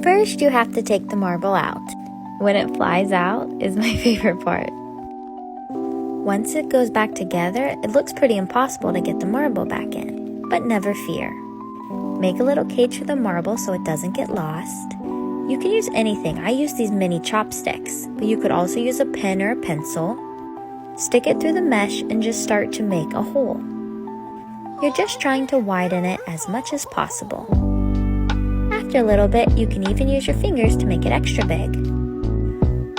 First, you have to take the marble out. When it flies out is my favorite part. Once it goes back together, it looks pretty impossible to get the marble back in, but never fear. Make a little cage for the marble so it doesn't get lost. You can use anything. I use these mini chopsticks, but you could also use a pen or a pencil. Stick it through the mesh and just start to make a hole. You're just trying to widen it as much as possible. After a little bit, you can even use your fingers to make it extra big.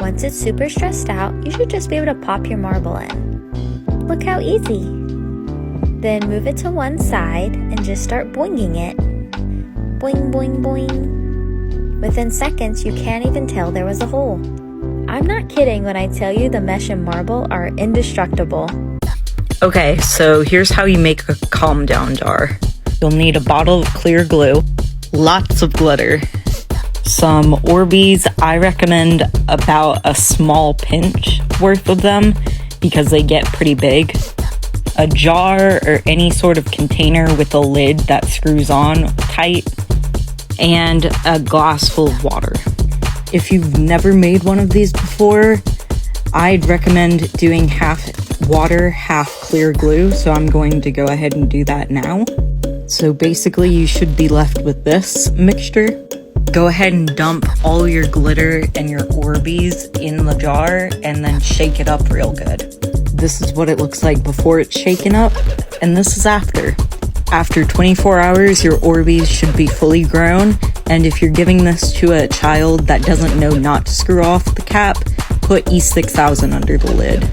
Once it's super stressed out, you should just be able to pop your marble in. Look how easy! Then move it to one side and just start boinging it. Boing, boing, boing. Within seconds, you can't even tell there was a hole. I'm not kidding when I tell you the mesh and marble are indestructible. Okay, so here's how you make a calm down jar. You'll need a bottle of clear glue, lots of glitter, some Orbeez. I recommend about a small pinch worth of them because they get pretty big. A jar or any sort of container with a lid that screws on tight, and a glass full of water. If you've never made one of these before, I'd recommend doing half water, half clear glue, so I'm going to go ahead and do that now. So basically you should be left with this mixture. Go ahead and dump all your glitter and your Orbeez in the jar and then shake it up real good. This is what it looks like before it's shaken up, and this is after. After 24 hours, your Orbeez should be fully grown, and if you're giving this to a child that doesn't know not to screw off the cap, put E6000 under the lid.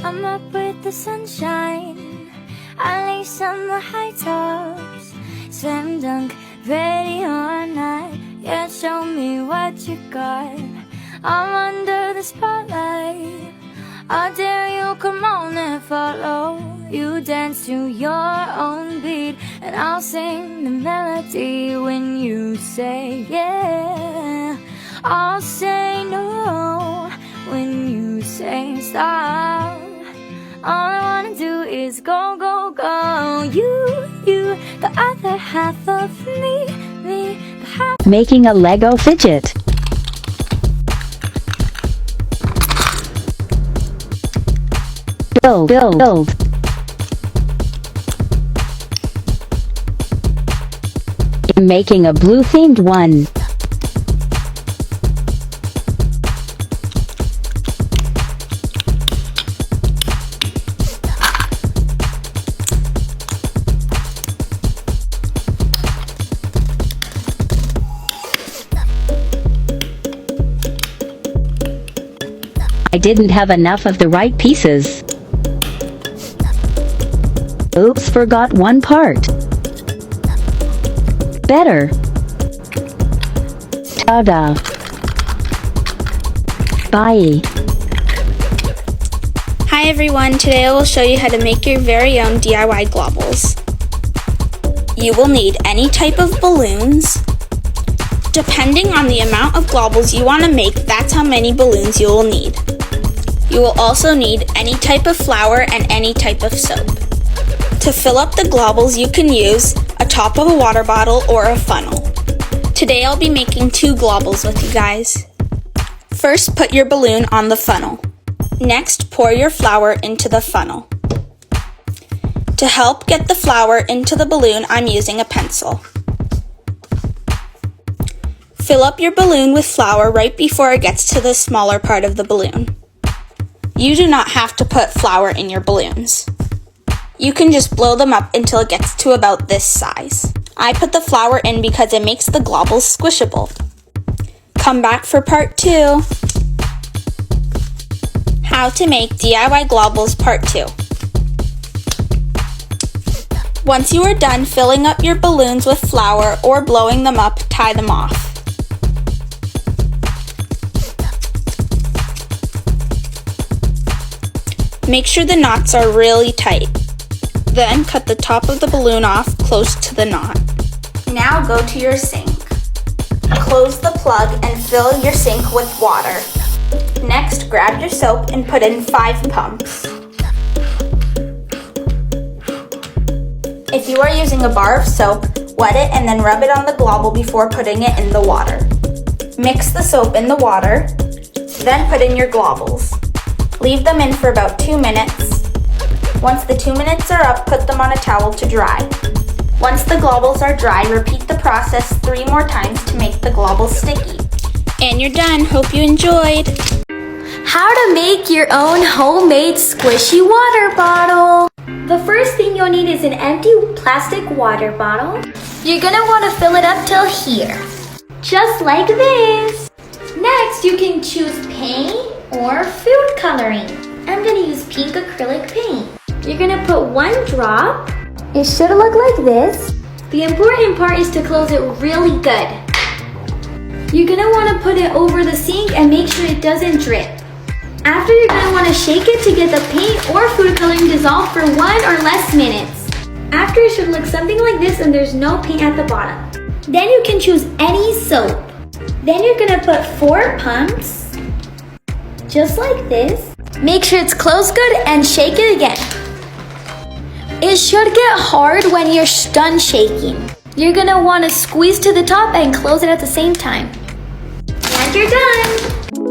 I'm up with the sunshine, at least on the high tops. Slam dunk, ready or not, yeah, show me what you got. I'm under the spotlight, I dare you, come on and follow. You dance to your own beat, and I'll sing the melody when you say yeah. I'll say no when you say stop. All I wanna do is go, go, go. You, the other half of me, the half. Making a Lego fidget. Build. I'm making a blue themed one. I didn't have enough of the right pieces. Oops, forgot one part. Better. Ta-da. Bye. Hi everyone, today I will show you how to make your very own DIY globbles. You will need any type of balloons, Depending on the amount of globbles you want to make, that's how many balloons you will need. You will also need any type of flour and any type of soap. To fill up the globbles, you can use a top of a water bottle or a funnel. Today I'll be making 2 globbles with you guys. First, put your balloon on the funnel. Next, pour your flour into the funnel. To help get the flour into the balloon, I'm using a pencil. Fill up your balloon with flour right before it gets to the smaller part of the balloon. You do not have to put flour in your balloons. You can just blow them up until it gets to about this size. I put the flour in because it makes the globbles squishable. Come back for part 2. How to make DIY globbles part 2. Once you are done filling up your balloons with flour or blowing them up, tie them off. Make sure the knots are really tight. Then cut the top of the balloon off close to the knot. Now go to your sink. Close the plug and fill your sink with water. Next, grab your soap and put in 5 pumps. If you are using a bar of soap, wet it and then rub it on the globble before putting it in the water. Mix the soap in the water, then put in your globbles. Leave them in for about 2 minutes. Once the 2 minutes are up, put them on a towel to dry. Once the globbles are dry, repeat the process 3 more times to make the globbles sticky. And you're done. Hope you enjoyed. How to make your own homemade squishy water bottle. The first thing you'll need is an empty plastic water bottle. You're gonna want to fill it up till here, just like this. Next, you can choose paint or food coloring. I'm gonna use pink acrylic paint. You're gonna put 1 drop. It should look like this. The important part is to close it really good. You're gonna wanna put it over the sink and make sure it doesn't drip. After, you're gonna wanna shake it to get the paint or food coloring dissolved for 1 or less minutes. After, it should look something like this and there's no paint at the bottom. Then you can choose any soap. Then you're gonna put 4 pumps, just like this. Make sure it's closed good and shake it again. It should get hard when you're done shaking. You're gonna wanna squeeze to the top and close it at the same time. And you're done!